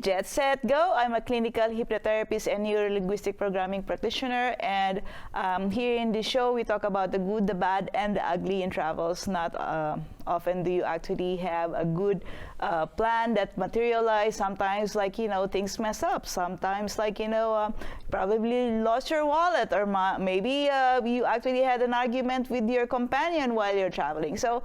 Jetset, go. I'm a clinical hypnotherapist and neuro-linguistic programming practitioner, and here in this show we talk about the good, the bad, and the ugly in travels. Not often do you actually have a good plan that materialize. Sometimes, things mess up. Sometimes, probably lost your wallet, or maybe you actually had an argument with your companion while you're traveling. So,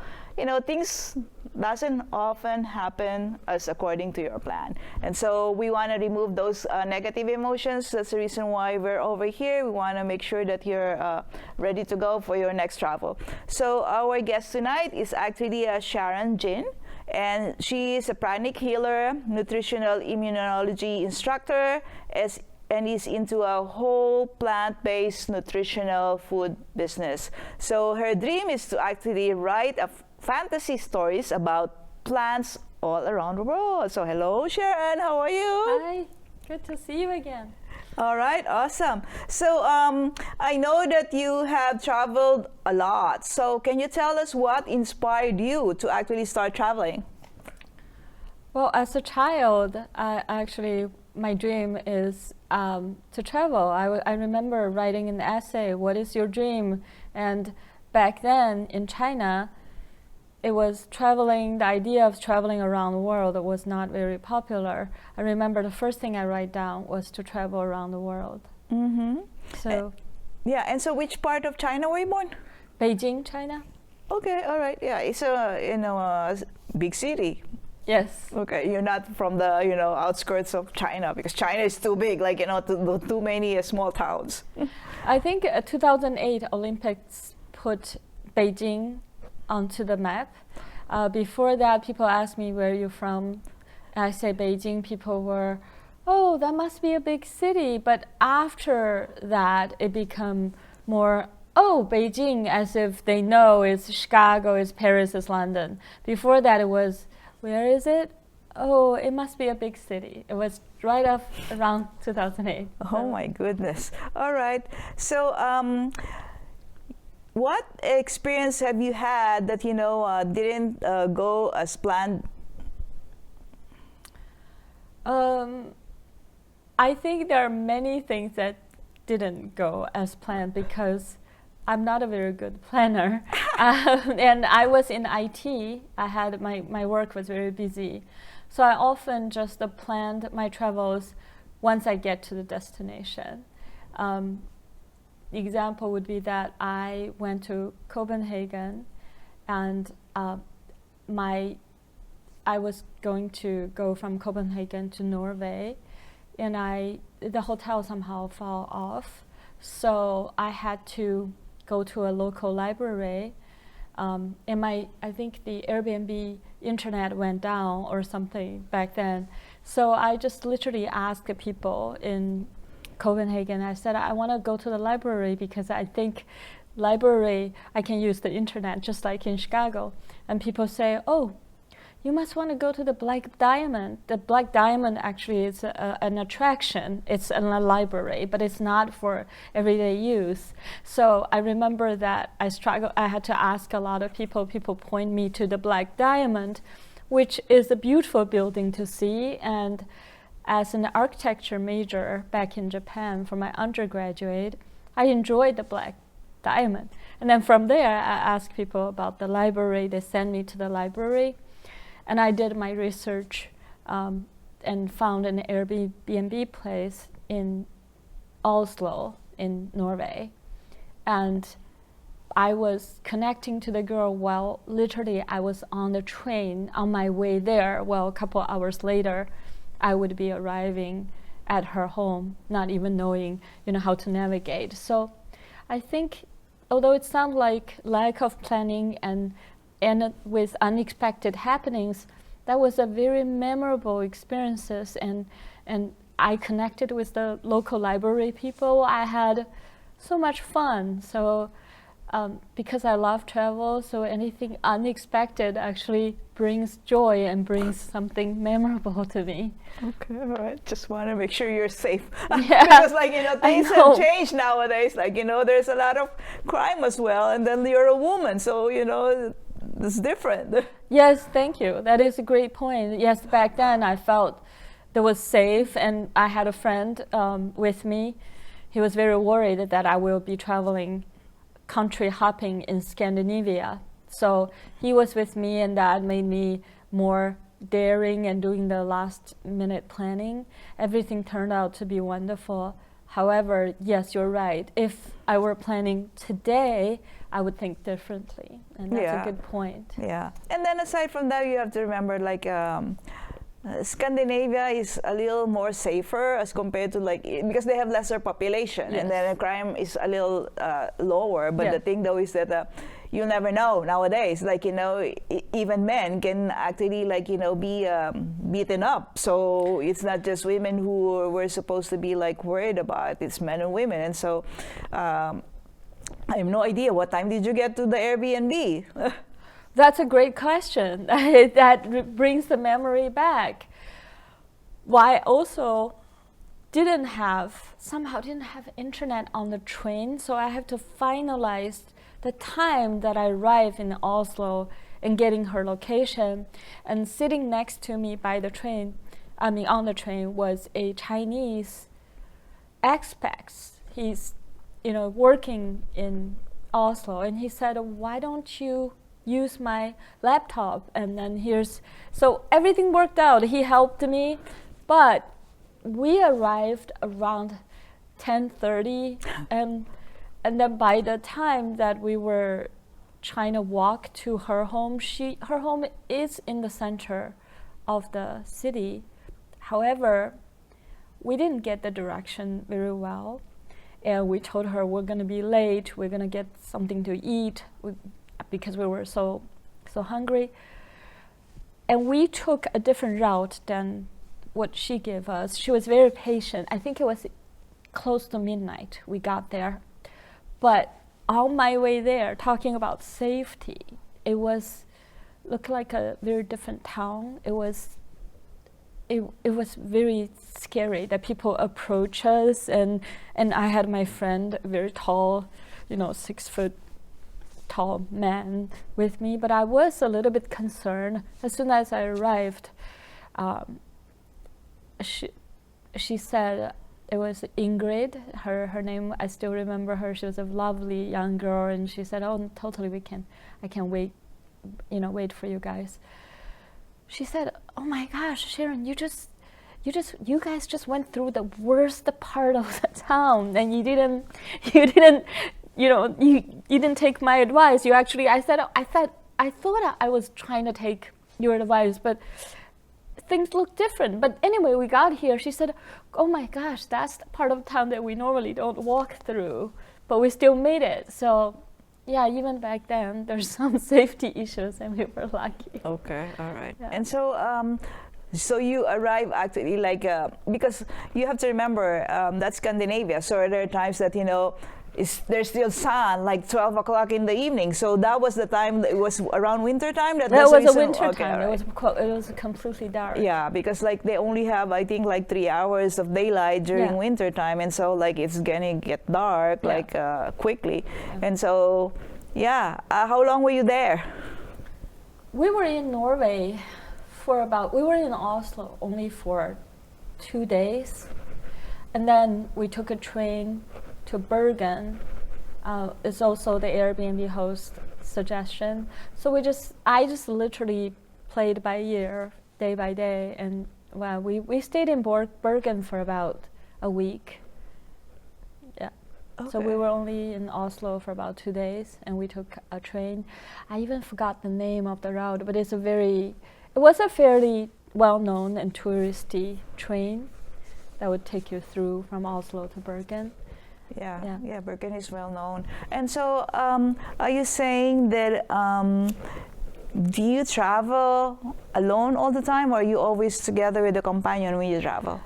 things doesn't often happen as according to your plan. And so we want to remove those negative emotions. That's the reason why we're over here. We want to make sure that you're ready to go for your next travel. So our guest tonight is actually Sharon Jin, and she is a pranic healer, nutritional immunology instructor, and is into a whole plant-based nutritional food business. So her dream is to actually write fantasy stories about plants all around the world. So hello, Sharon, how are you? Hi, good to see you again. All right, awesome. So I know that you have traveled a lot. So can you tell us what inspired you to actually start traveling? Well, as a child, my dream is to travel. I remember writing an essay, what is your dream? And back then in China, it was traveling, the idea of traveling around the world was not very popular. I remember the first thing I write down was to travel around the world. Mm-hmm. So, and so which part of China were you born? Beijing, China. Okay, all right, yeah, it's a big city. Yes. Okay, you're not from the outskirts of China, because China is too big, too many small towns. I think 2008 Olympics put Beijing onto the map. Before that, people asked me, where are you from? I say Beijing. People were, oh, that must be a big city. But after that, it became more, oh, Beijing, as if they know it's Chicago, it's Paris, it's London. Before that, it was, where is it? Oh, it must be a big city. It was right off around 2008. Oh my goodness. All right. So what experience have you had that didn't go as planned? I think there are many things that didn't go as planned because I'm not a very good planner. And I was in IT. I had my work was very busy. So I often just planned my travels once I get to the destination. The example would be that I went to Copenhagen, and I was going to go from Copenhagen to Norway, and the hotel somehow fell off, so I had to go to a local library, and I think the Airbnb internet went down or something back then, so I just literally asked the people in Copenhagen. I said, I want to go to the library because I think library, I can use the internet just like in Chicago. And people say, oh, you must want to go to the Black Diamond. The Black Diamond actually is an attraction. It's in a library, but it's not for everyday use. So I remember that I had to ask a lot of people. People point me to the Black Diamond, which is a beautiful building to see. And as an architecture major back in Japan for my undergraduate, I enjoyed the Black Diamond. And then from there, I asked people about the library. They sent me to the library. And I did my research and found an Airbnb place in Oslo in Norway. And I was connecting to the girl while literally I was on the train on my way there. Well, a couple hours later, I would be arriving at her home, not even knowing, how to navigate. So I think, although it sounds like lack of planning and with unexpected happenings, that was a very memorable experiences, and I connected with the local library people. I had so much fun. So because I love travel, so anything unexpected actually brings joy and brings something memorable to me. Okay, all right. Just want to make sure you're safe. Yeah. Because things have changed nowadays. There's a lot of crime as well, and then you're a woman, so it's different. Yes, thank you. That is a great point. Yes, back then I felt that was safe, and I had a friend with me. He was very worried that I will be traveling country hopping in Scandinavia. So he was with me, and that made me more daring and doing the last minute planning. Everything turned out to be wonderful. However, yes, you're right. If I were planning today, I would think differently. And that's a good point. Yeah. And then aside from that, you have to remember like Scandinavia is a little more safer as compared to like, because they have lesser population, Yes. and then the crime is a little lower. But the Yes. thing though is that you never know nowadays. Like, you know, even men can actually like, you know, be beaten up. So it's not just women who were supposed to be like worried about. It's men and women. And so I have no idea. What time did you get to the Airbnb? That's a great question. That brings the memory back. Why also somehow didn't have internet on the train, so I have to finalize the time that I arrive in Oslo and getting her location. And sitting next to me on the train was a Chinese expat. He's, working in Oslo, and he said, "Why don't you use my laptop?" And then so everything worked out. He helped me, but we arrived around 10:30, and then by the time that we were trying to walk to her home, her home is in the center of the city. However, we didn't get the direction very well, and we told her we're going to be late, we're going to get something to eat, because we were so hungry. And we took a different route than what she gave us. She was very patient. I think it was close to midnight we got there. But on my way there, talking about safety, it looked like a very different town. It was very scary that people approach us, and I had my friend, a very tall, 6 foot tall man with me, but I was a little bit concerned. As soon as I arrived, she said it was Ingrid, her name, I still remember her. She was a lovely young girl, and she said, "Oh, totally, I can wait, wait for you guys." She said, "Oh my gosh, Sharon, you guys just went through the worst part of the town, and you didn't take my advice. You actually," I thought I was trying to take your advice, but things look different. But anyway, we got here. She said, "Oh my gosh, that's the part of town that we normally don't walk through, but we still made it." So yeah, even back then, there's some safety issues, and we were lucky. Okay, all right. Yeah. And so, so you arrive actually like, because you have to remember that's Scandinavia. So there are times that, there's still sun, like 12 o'clock in the evening. So that was the time, it was around winter time? That was a winter time. Right. It was completely dark. Yeah, because like they only have, I think, like 3 hours of daylight during winter time. And so like it's gonna get dark quickly. Yeah. And so, how long were you there? We were in Norway we were in Oslo only for 2 days. And then we took a train to Bergen. It's also the Airbnb host suggestion. So I just literally played by ear, day by day, and we stayed in Bergen for about a week. Yeah. Okay. So we were only in Oslo for about 2 days, and we took a train. I even forgot the name of the route, but it was a fairly well-known and touristy train that would take you through from Oslo to Bergen. Yeah, Bergen is well known. And so, are you saying that do you travel alone all the time, or are you always together with a companion when you travel?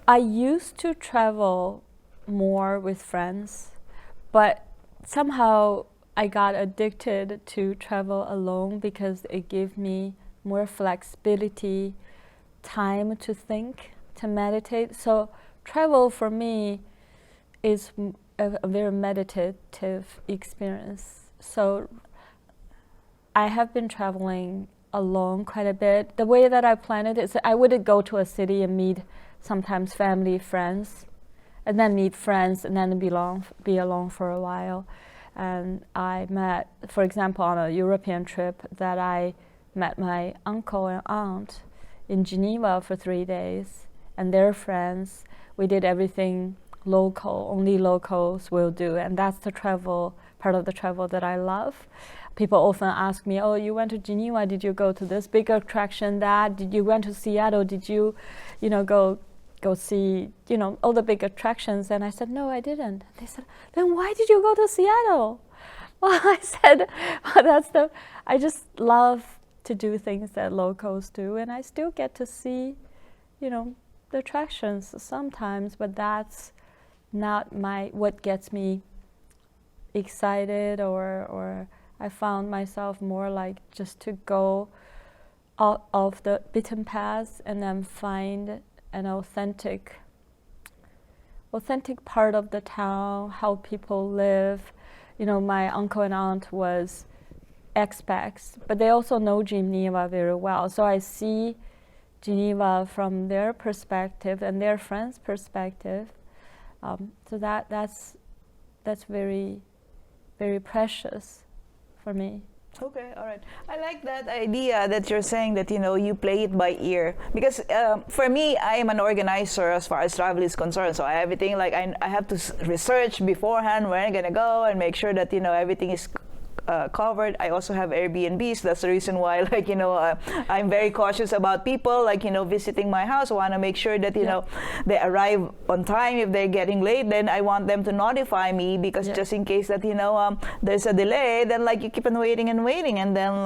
I used to travel more with friends, but somehow I got addicted to travel alone because it gave me more flexibility, time to think, to meditate. So travel for me is a very meditative experience. So I have been traveling alone quite a bit. The way that I plan it is I would go to a city and meet sometimes family, friends, and then meet friends, and then be alone for a while. And I met, for example, on a European trip, that I met my uncle and aunt in Geneva for 3 days, and their friends. We did everything local, only locals will do, and that's the part of the travel that I love. People often ask me, oh, you went to Geneva, did you go to this big attraction, did you went to Seattle, did you go see, all the big attractions? And I said, no, I didn't. They said, then why did you go to Seattle? Well, I said, well, I just love to do things that locals do, and I still get to see, the attractions sometimes, but that's not what gets me excited, or I found myself more like just to go out of the beaten path and then find an authentic part of the town, how people live. My uncle and aunt was expats, but they also know Geneva very well. So I see Geneva from their perspective and their friends' perspective. So that's very, very precious for me. Okay, all right. I like that idea that you're saying that, you play it by ear. Because for me, I am an organizer as far as travel is concerned. So everything, like I have to research beforehand where I'm going to go and make sure that, everything is covered. I also have Airbnbs. That's the reason why, I'm very cautious about people, visiting my house. I want to make sure that, they arrive on time. If they're getting late, then I want them to notify me, because just in case that, there's a delay, then you keep on waiting, and then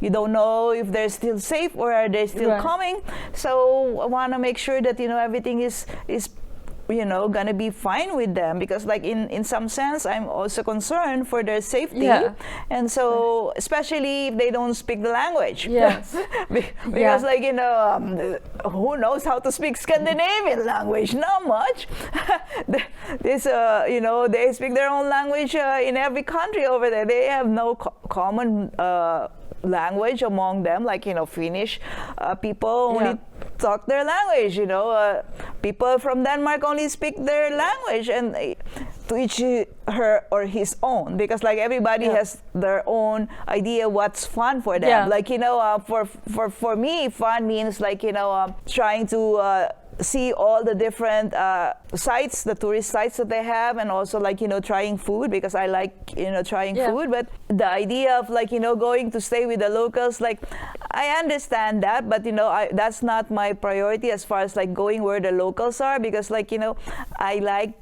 you don't know if they're still safe or are they still coming. So I want to make sure that, everything is gonna be fine with them, because in some sense I'm also concerned for their safety, and so especially if they don't speak the language. Because who knows how to speak Scandinavian language? Not much. They speak their own language in every country over there. They have no common language among them, Finnish people only talk their language, people from Denmark only speak their language, and to each her or his own, because everybody has their own idea what's fun for them. For me, fun means trying to see all the different sites, the tourist sites that they have, and also trying food, because I like trying food. But the idea of going to stay with the locals, I understand that, but that's not my priority as far as going where the locals are, because I like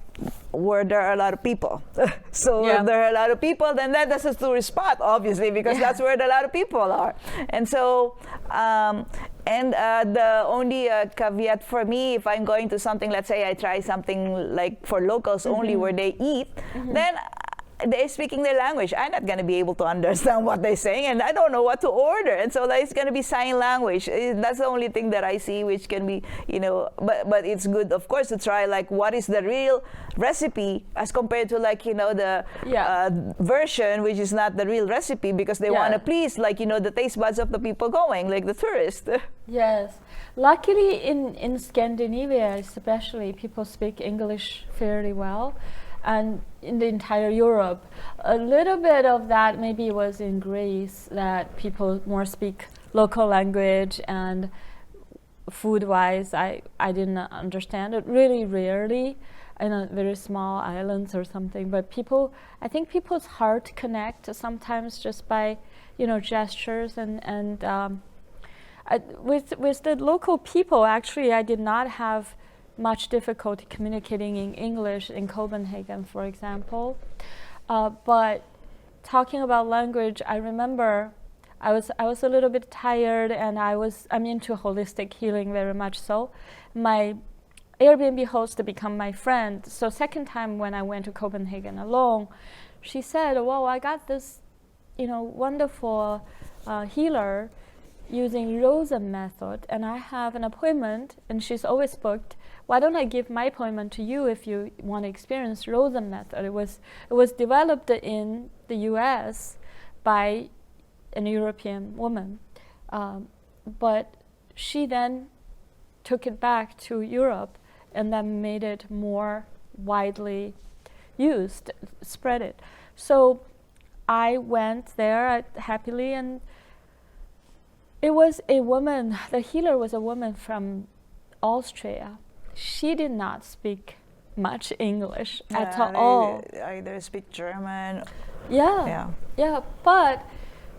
where there are a lot of people. So if there are a lot of people, then that's a tourist spot, obviously, because that's where a lot of people are. And so the only caveat for me, if I'm going to something, let's say I try something for locals only, where they eat, then they're speaking their language. I'm not going to be able to understand what they're saying, and I don't know what to order. And so it's going to be sign language. That's the only thing that I see, which can be, but it's good, of course, to try what is the real recipe as compared to the version, which is not the real recipe, because they want to please the taste buds of the people going, the tourists. Yes. Luckily in Scandinavia especially, people speak English fairly well. And in the entire Europe, a little bit of that maybe was in Greece, that people more speak local language, and food-wise, I didn't understand it really rarely in a very small islands or something. But I think people's heart connect sometimes just by, gestures, and with the local people, actually, I did not have much difficulty communicating in English in Copenhagen, for example. But talking about language, I remember I was a little bit tired, and I'm into holistic healing very much so. My Airbnb host become my friend. So second time when I went to Copenhagen alone, she said, well, I got this, wonderful healer using Rosen method, and I have an appointment, and she's always booked. Why don't I give my appointment to you if you want to experience Rosen method? It was developed in the U.S. by an European woman, But she then took it back to Europe and then made it more widely used, spread it. So I went there happily, and it was a woman, the healer was a woman from Austria. She did not speak much English at all. They either speak German. Yeah. But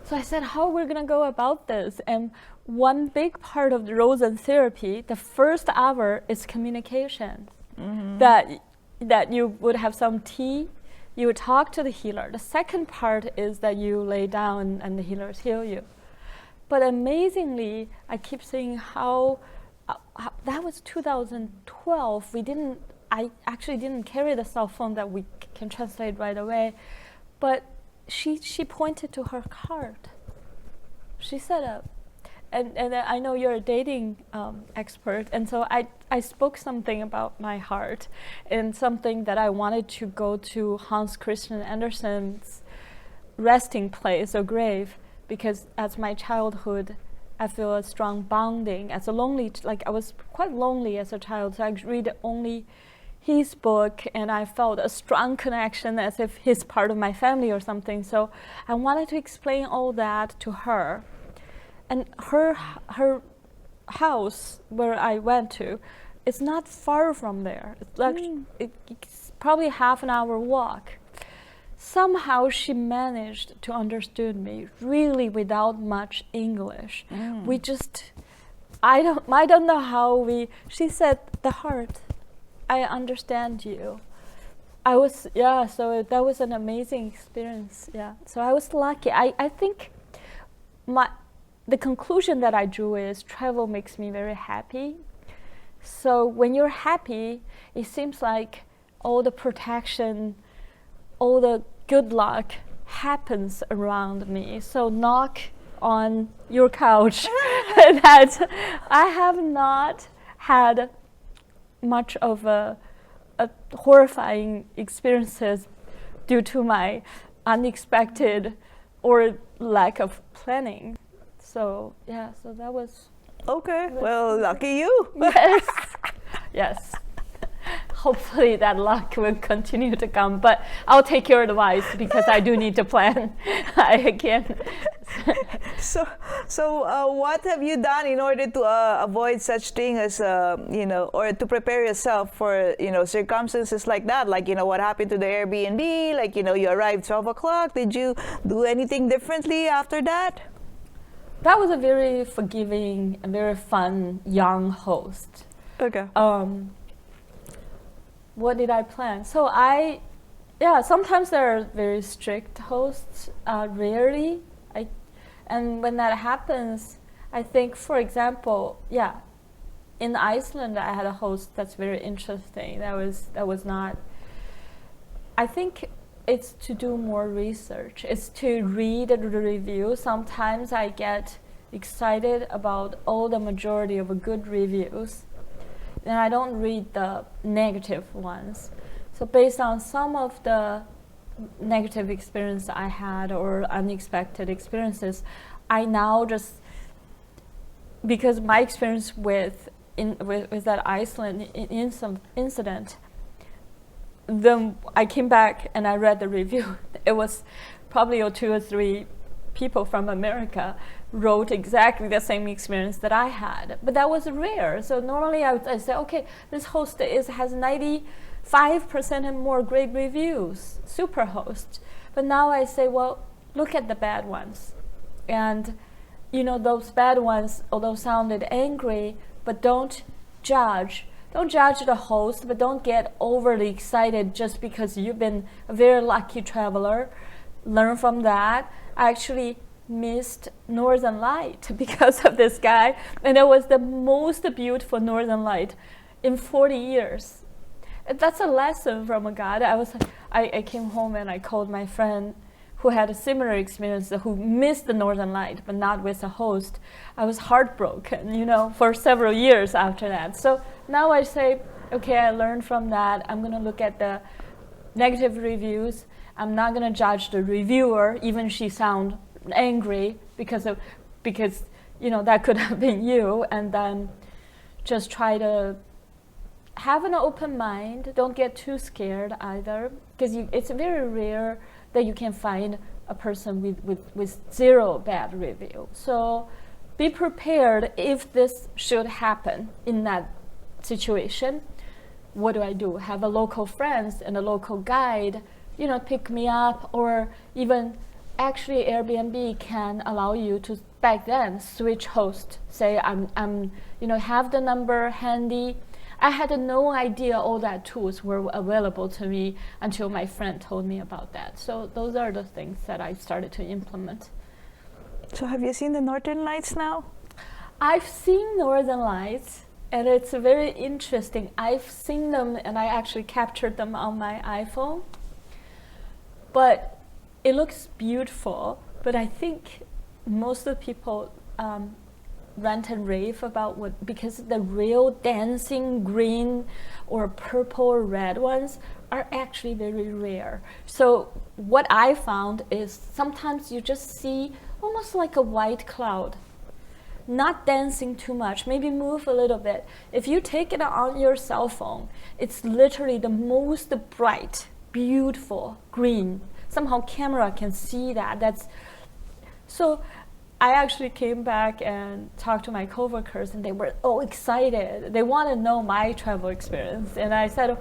so I said, how are we gonna go about this? And one big part of the Rosen therapy, the first hour is communication. Mm-hmm. That you would have some tea, you would talk to the healer. The second part is that you lay down and the healers heal you. But amazingly, I keep saying how that was 2012. I actually didn't carry the cell phone that we can translate right away. But she pointed to her card. She said, and I know you're a dating expert, and so I spoke something about my heart and something that I wanted to go to Hans Christian Andersen's resting place or grave, because as my childhood, I feel a strong bonding. As a lonely, I was quite lonely as a child, so I read only his book, and I felt a strong connection as if he's part of my family or something. So I wanted to explain all that to her. And her house where I went to, it's not far from there. It's probably half an hour walk. Somehow she managed to understand me really without much English. We just, I don't know how she said, the heart, I understand you. So that was an amazing experience. So I was lucky. I think the conclusion that I drew is travel makes me very happy. So when you're happy, it seems like all the protection, all the good luck happens around me. So knock on your couch that I have not had much of a horrifying experiences due to my unexpected or lack of planning. So that was okay. Well, lucky you. Yes. Hopefully that luck will continue to come, but I'll take your advice because I do need to plan. I can't. So what have you done in order to avoid such thing as or to prepare yourself for circumstances like that? Like what happened to the Airbnb? Like you arrived 12 o'clock. Did you do anything differently after that? That was a very forgiving and very fun young host. Okay. What did I plan? So sometimes there are very strict hosts, rarely. And when that happens, I think, for example, in Iceland I had a host that's very interesting. That was not, I think it's to do more research. It's to read the review. Sometimes I get excited about all the majority of good reviews, and I don't read the negative ones. So based on some of the negative experience I had or unexpected experiences, I now just, because my experience with that Iceland incident, then I came back and I read the review. It was probably 2 or 3 people from America wrote exactly the same experience that I had, but that was rare. So normally I say, okay, this host has 95% and more great reviews, super host. But now I say, well, look at the bad ones, and those bad ones, although sounded angry, but don't judge. Don't judge the host, but don't get overly excited just because you've been a very lucky traveler. Learn from that. I actually missed Northern Light because of this guy, and it was the most beautiful Northern Light in 40 years. That's a lesson from a guide. I came home and I called my friend who had a similar experience, who missed the Northern Light, but not with a host. I was heartbroken, for several years after that. So now I say, okay, I learned from that. I'm gonna look at the negative reviews. I'm not gonna judge the reviewer, even she sound angry, because that could have been you. And then just try to have an open mind. Don't get too scared either, because it's very rare that you can find a person with 0 bad review. So be prepared if this should happen in that situation. What do I do? Have a local friends and a local guide, pick me up, or even actually Airbnb can allow you to back then switch host. Say I'm have the number handy. I had no idea all that tools were available to me until my friend told me about that. So those are the things that I started to implement. So have you seen the Northern Lights now? I've seen Northern Lights, and it's very interesting. I've seen them, and I actually captured them on my iPhone. But it looks beautiful, but I think most of the people rant and rave about because the real dancing green or purple or red ones are actually very rare. So what I found is sometimes you just see almost like a white cloud, not dancing too much, maybe move a little bit. If you take it on your cell phone, it's literally the most bright, beautiful green. Somehow camera can see that. So I actually came back and talked to my coworkers, and they were all excited. They want to know my travel experience. And I said,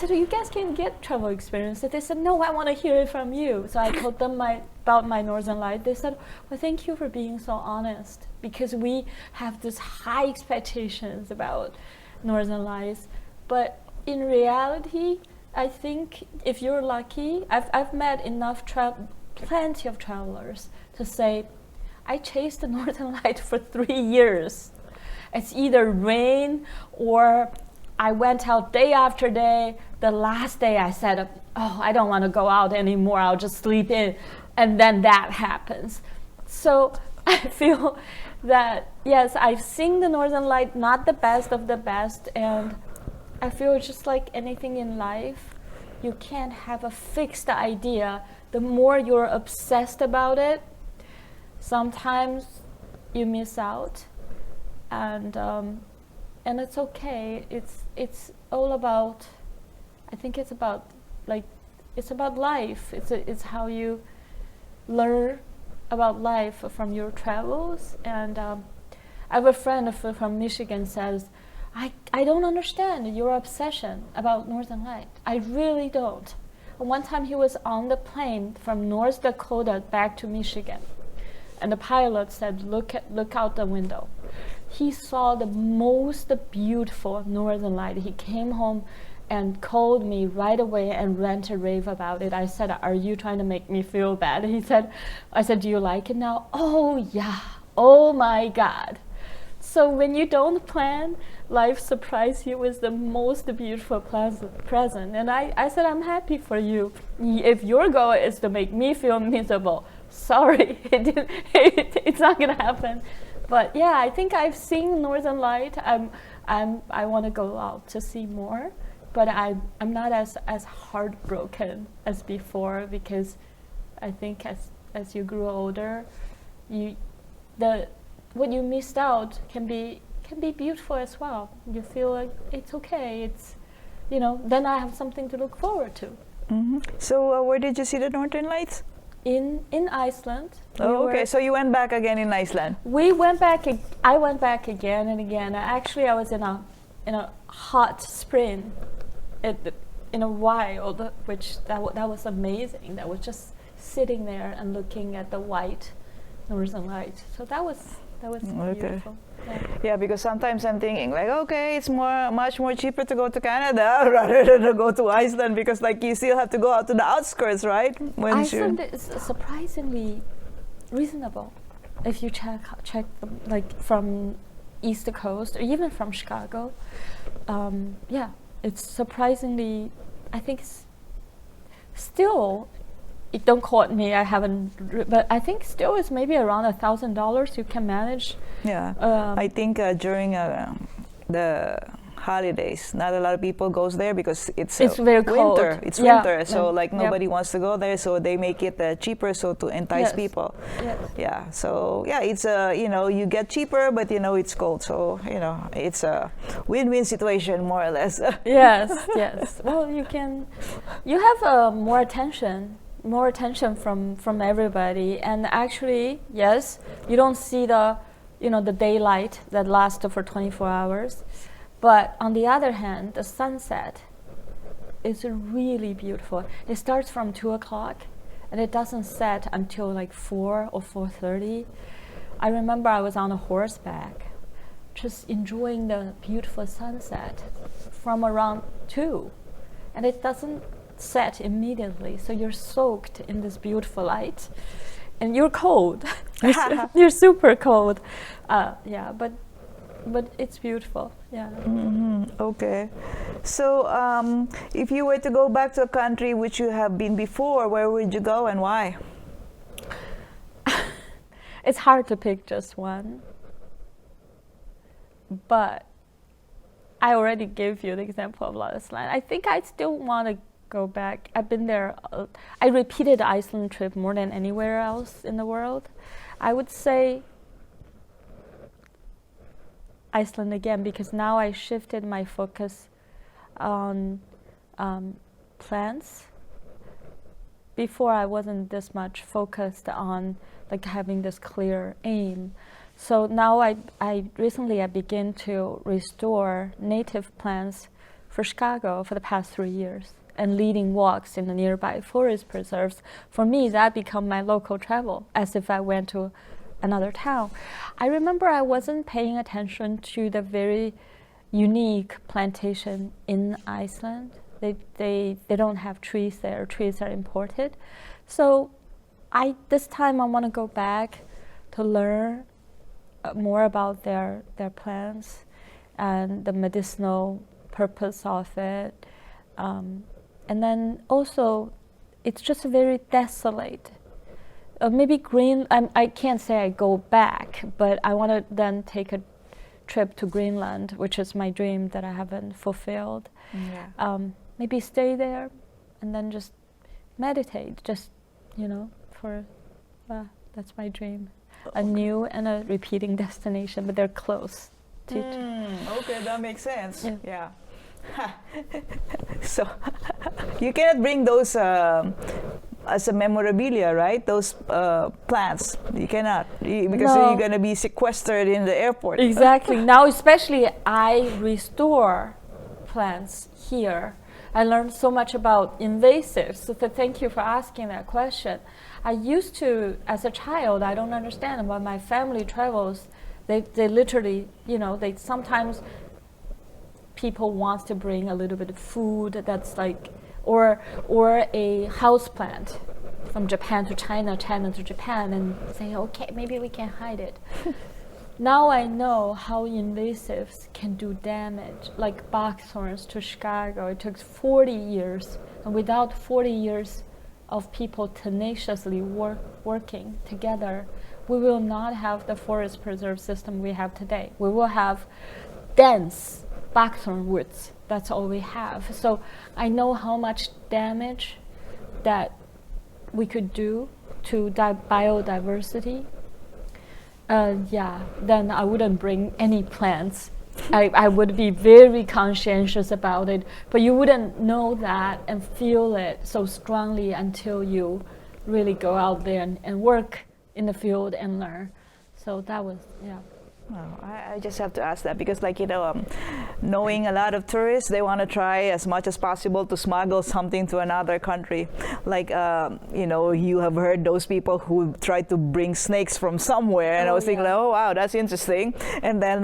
you guys can get travel experience. And they said, no, I want to hear it from you. So I told them about my Northern Light. They said, well, thank you for being so honest, because we have this high expectations about Northern Lights. But in reality, I think if you're lucky, I've met plenty of travelers to say, I chased the Northern Light for 3 years. It's either rain or I went out day after day. The last day I said, I don't want to go out anymore. I'll just sleep in. And then that happens. So I feel that, yes, I've seen the Northern Light, not the best of the best. And I feel just like anything in life, you can't have a fixed idea. The more you're obsessed about it, sometimes you miss out, and it's okay. It's all about. I think it's about life. It's how you learn about life from your travels. And I have a friend from Michigan says, I don't understand your obsession about Northern Light. I really don't. One time he was on the plane from North Dakota back to Michigan. And the pilot said, look out the window. He saw the most beautiful Northern Light. He came home and called me right away and rant and rave about it. I said, are you trying to make me feel bad? I said, do you like it now? Oh yeah, oh my God. So when you don't plan, life surprises you with the most beautiful present. And I said, I'm happy for you. If your goal is to make me feel miserable, sorry, it's not gonna happen. But yeah, I think I've seen Northern Light. I want to go out to see more, but I'm not as heartbroken as before, because I think as you grew older, what you missed out can be beautiful as well. You feel like it's okay. It's then I have something to look forward to. Mm-hmm. So where did you see the Northern Lights? In Iceland. Oh, okay. So you went back again in Iceland. We went back. I went back again and again. Actually, I was in a hot spring, in a wild, which that was amazing. That was just sitting there and looking at the white Northern Light. So that was beautiful. Yeah, because sometimes I'm thinking like, okay, it's much more cheaper to go to Canada rather than to go to Iceland, because like you still have to go out to the outskirts, right? Iceland is surprisingly reasonable if you check them, like from East Coast or even from Chicago. Yeah, it's surprisingly. I think it's still. Don't quote me, I haven't, but I think still it's maybe around $1,000 you can manage. Yeah, I think during the holidays. Not a lot of people goes there because it's very cold. winter. It's Yeah. winter, so like Yep. nobody wants to go there. So they make it cheaper, so to entice Yes. people. Yes. Yeah. So yeah, it's you get cheaper, but it's cold. So it's a win-win situation more or less. Yes, yes. Well, you have more attention from everybody, and actually, yes, you don't see the daylight that lasts for 24 hours, but on the other hand, the sunset is really beautiful. It starts from 2 o'clock, and it doesn't set until like 4 or 4:30. I remember I was on a horseback, just enjoying the beautiful sunset from around 2, and it doesn't set immediately, so you're soaked in this beautiful light, and you're cold. You're super cold. Yeah, but it's beautiful. Yeah. Okay. So if you were to go back to a country which you have been before, where would you go and why? It's hard to pick just one, but I already gave you the example of Iceland. I think I still want to go back. I've been there. I repeated the Iceland trip more than anywhere else in the world. I would say Iceland again, because now I shifted my focus on plants. Before I wasn't this much focused on like having this clear aim. So now I recently began to restore native plants for Chicago for the past 3 years, and leading walks in the nearby forest preserves. For me, that became my local travel, as if I went to another town. I remember I wasn't paying attention to the very unique plantation in Iceland. They don't have trees there. Trees are imported. So this time I want to go back to learn more about their plants and the medicinal purpose of it. And then also, it's just very desolate. Maybe I can't say I go back, but I want to then take a trip to Greenland, which is my dream that I haven't fulfilled. Yeah. Maybe stay there and then just meditate, that's my dream. A new and a repeating destination, but they're close to Okay, that makes sense. Yeah. So you cannot bring those as a memorabilia, right? Those plants. You cannot, because No. you're going to be sequestered in the airport. Exactly. Now, especially, I restore plants here. I learned so much about invasives. So thank you for asking that question. I used to, as a child, I don't understand, but my family travels, they literally, they sometimes people want to bring a little bit of food that's like, or a house plant from Japan to China, China to Japan, and say, okay, maybe we can hide it. Now I know how invasives can do damage, like boxthorns to Chicago. It took 40 years, and without 40 years of people tenaciously working together, we will not have the forest preserve system we have today. We will have dense boxthorn woods. That's all we have. So I know how much damage that we could do to biodiversity. Then I wouldn't bring any plants. I would be very conscientious about it, but you wouldn't know that and feel it so strongly until you really go out there and work in the field and learn. So that was, Well, I just have to ask that because, knowing a lot of tourists, they want to try as much as possible to smuggle something to another country. You have heard those people who try to bring snakes from somewhere, and I was thinking, oh wow, that's interesting. And then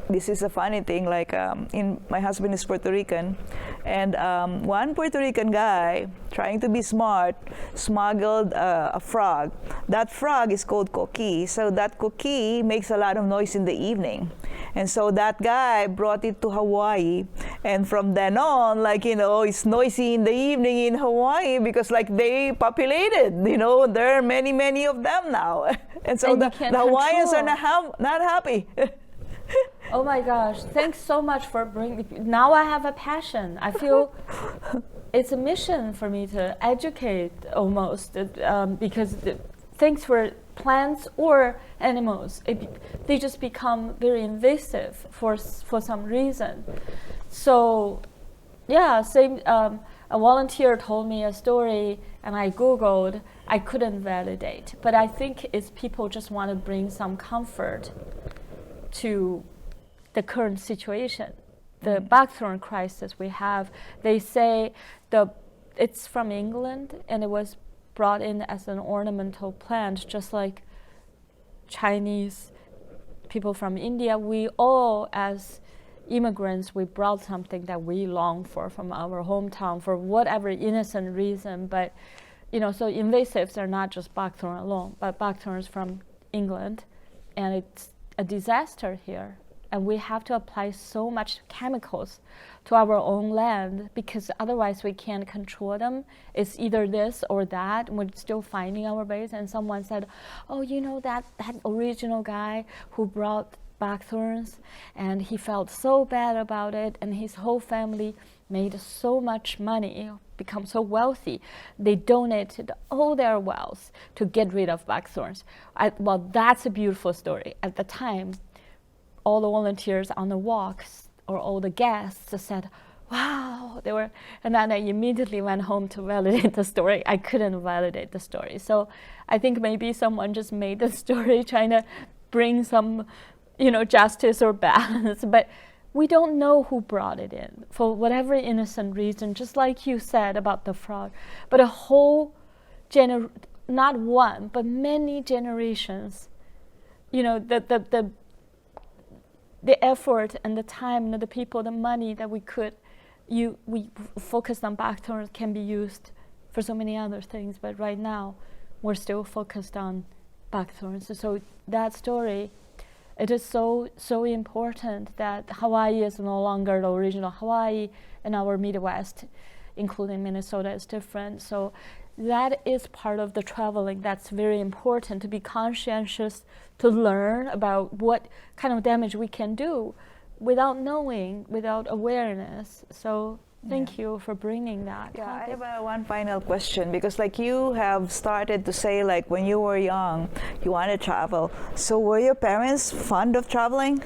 this is a funny thing. My husband is Puerto Rican, and one Puerto Rican guy trying to be smart smuggled a frog. That frog is called coqui. So that coqui makes a lot of noise in the evening, and so that guy brought it to Hawaii, and from then on, it's noisy in the evening in Hawaii because they populated, there are many of them now. And so the Hawaiians are not happy. Oh my gosh, thanks so much for bringing, now I have a passion. I feel it's a mission for me to educate almost, because things for plants or animals, they just become very invasive for some reason. So yeah, same, a volunteer told me a story and I Googled, I couldn't validate. But I think it's people just want to bring some comfort to the current situation. The buckthorn crisis we have, they say it's from England and it was brought in as an ornamental plant, just like Chinese people from India. We all, as immigrants, we brought something that we long for from our hometown for whatever innocent reason. But so invasives are not just buckthorn alone, but buckthorns from England, and it's a disaster here. And we have to apply so much chemicals to our own land because otherwise we can't control them. It's either this or that, and we're still finding our ways. And someone said, oh, that original guy who brought buckthorns, and he felt so bad about it, and his whole family made so much money, become so wealthy. They donated all their wealth to get rid of buckthorns. Well, that's a beautiful story. At the time, all the volunteers on the walks or all the guests said, wow, and then I immediately went home to validate the story. I couldn't validate the story. So I think maybe someone just made the story trying to bring some, justice or balance, but we don't know who brought it in for whatever innocent reason, just like you said about the frog, but a whole not one, but many generations, the effort and the time and the people, the money that we focused on buckthorns can be used for so many other things. But right now, we're still focused on buckthorns. So that story, it is so important that Hawaii is no longer the original Hawaii, and our Midwest, including Minnesota, is different. So that is part of the traveling that's very important, to be conscientious, to learn about what kind of damage we can do without knowing, without awareness. So thank you for bringing that. Yeah, I have one final question, because you have started to say when you were young, you want to travel. So were your parents fond of traveling?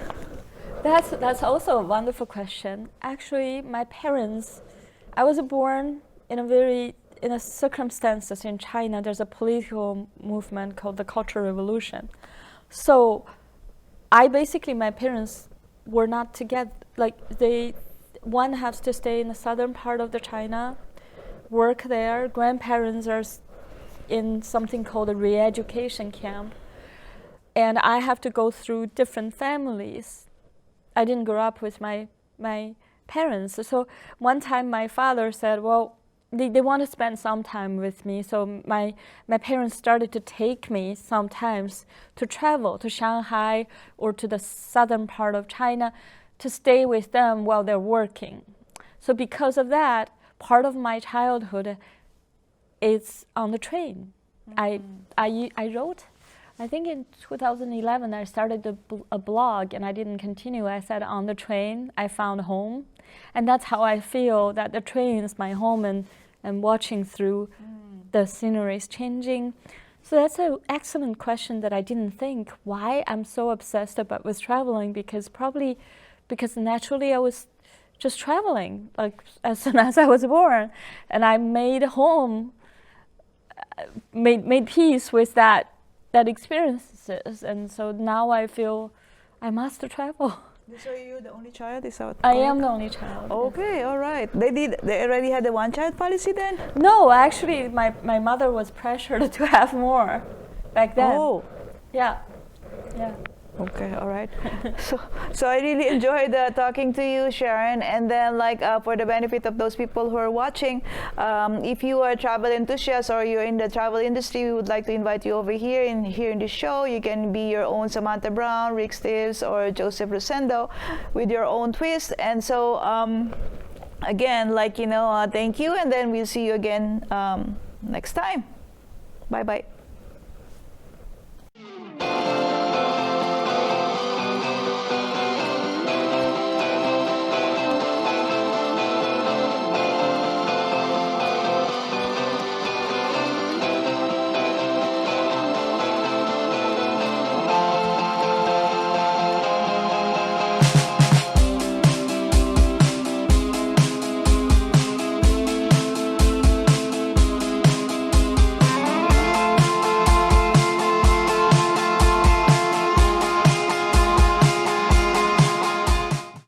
That's also a wonderful question. Actually, my parents, I was born in a circumstances in China. There's a political movement called the Cultural Revolution. So my parents were not together. One has to stay in the southern part of the China, work there. Grandparents are in something called a re-education camp. And I have to go through different families. I didn't grow up with my parents. So one time my father said, well, they want to spend some time with me. So my parents started to take me sometimes to travel to Shanghai or to the southern part of China to stay with them while they're working. So because of that, part of my childhood is on the train. I wrote, I think in 2011, I started a blog, and I didn't continue. I said, on the train, I found home. And that's how I feel, that the train is my home, and watching through the sceneries changing. So that's an excellent question that I didn't think why I'm so obsessed with traveling, because naturally I was just traveling as soon as I was born, and I made home, made peace with that experiences, and so now I feel I must travel. So you're the only child? Is that I am the only child. Okay, all right. They already had the one-child policy then? No, actually, my mother was pressured to have more back then. Oh. Yeah. Okay, all right. So I really enjoyed talking to you, Sharon. And then, for the benefit of those people who are watching, if you are a travel enthusiast or you're in the travel industry, we would like to invite you over here in the show. You can be your own Samantha Brown, Rick Stives, or Joseph Rosendo with your own twist. And so, again, thank you, and then we'll see you again next time. Bye-bye.